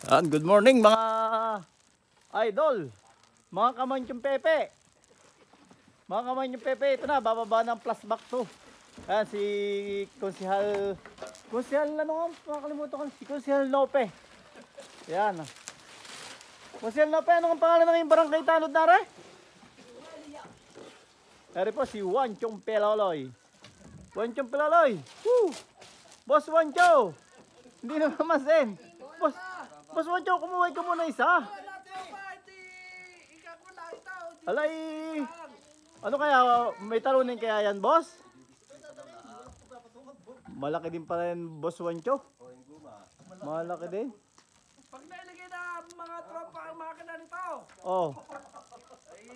Good morning mga idol, mga kamantyong pepe. Mga kamantyong pepe, ito na, bababa ng plus back to. Ayan, si Konsehal ano nga, makakalimutan ko, si Konsehal Lope. Ayan. Konsehal Lope, ano ang pangalan ng iyong barangay tanod na re? Eri po si Wanchong Peloloy. Wanchong Peloloy. Woo! Boss Wancho. Hindi na mamasin. Boss Wancho, kumuhay ka muna isa. Alay. Ano kaya, may talunin kaya yan, boss? Malaki din pala yan, boss Wancho. Malaki din. Pag nailagay na mga tropa ang makina nito, Oh. ay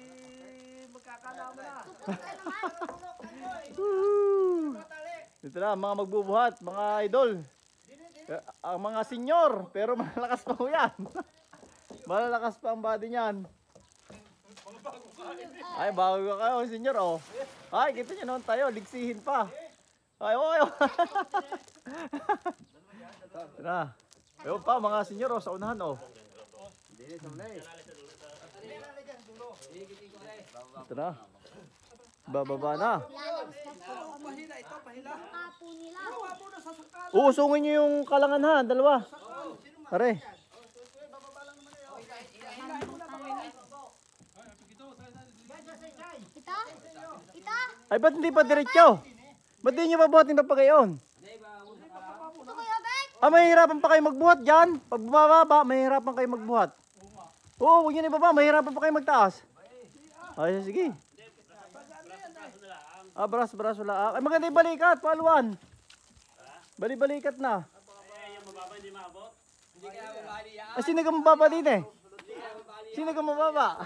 magkakalaman na. Dito na, mga magbubuhat, mga idol. Ang mga senyor, pero malalakas pa ho yan. Malalakas pa ang body niyan. Ay, bago ka kayo, senyor, oh. Ay, kita nyo naman tayo, ligsihin pa. Ay, oh. Ito na. Ayun pa, mga senyor, oh, sa unahan, oh. Ito na. Bababa na. Pahila ito, pahila. Uusungin nyo yung kalangan ha, dalawa. Pare. Ay, ba't hindi pa diretso? Ba't di nyo pabuhatin pa gayon? Ah, mahihirapan pa kayo magbuhat dyan. Pag bumababa, mahihirapan kayo magbuhat. Oo, huwag nyo na ibaba, mahihirapan pa kayo magtaas. Ay, sige. Ah, braso lang. Ay, maganda yung balikat, paluan. Bali-balikat na. Ay, sino ka mababa din eh? Sino ka mababa?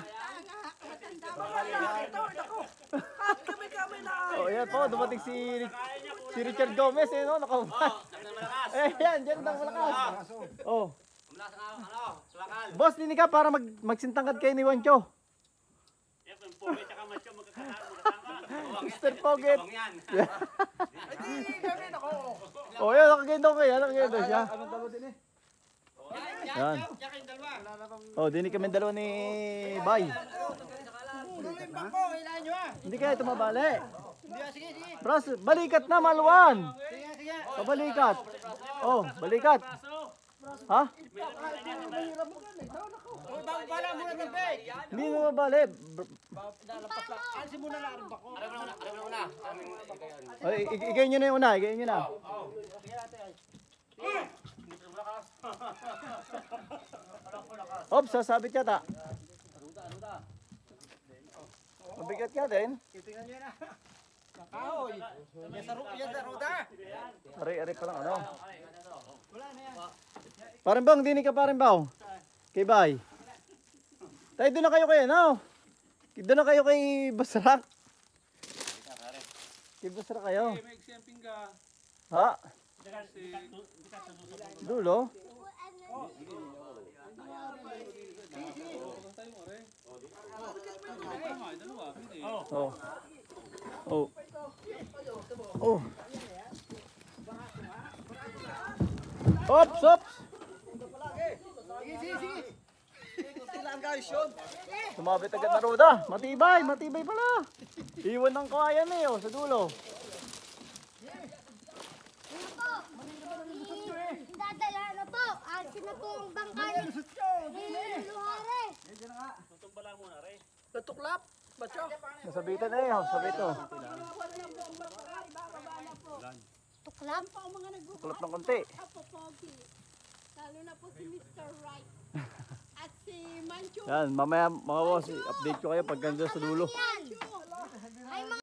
Kami na. Oh, yan po, dumating si Richard Gomez eh, no? Nakaupan. Eh, yan, dyan lang malakas. Oh. Boss, dini ka para magsintangkad kayo ni Wancho. Mr. Poget. Oh, yan, nakagendo kayo, nakagendo siya. Yan. Oh, dini kami dalawa ni Bay. Hindi kaya ito mabali. Bras, balikat na, maluwan. Pabalikat. Oh, balikat. Ha? Hindi mo mabali. Ay, igayin nyo na yung una, igayin nyo na. Ops, sasabit yata. Mabigat ka din. Tingnan nyo na. Kahoy. Yan sa ruda. Ari pa lang ano. Parimbang, dini ka parimbang. Kay Bay. Tayo doon na kayo kayo, no? Doon na kayo kay Basrak. Kay Basrak kayo. May exemping ka. Ha? Dulo? Oh. Oh. Oh. Ops, ops. Sige. Tilaan guys yun. Sumabit agad na roda. Matibay pala. Iwan ng kawayan eh, oh, sa dulo. Dadala na po. Asin na po ang bangkay. Luhare. Natuklap. Bacho. Nasabitan na eh, oh, sabit oh. Tuklam. Kulap ng konti. Lalo na po si Mr. Right. At si Mancho. Yan, mamaya mga boss, update ko kayo pag ganda sa dulo. Yan.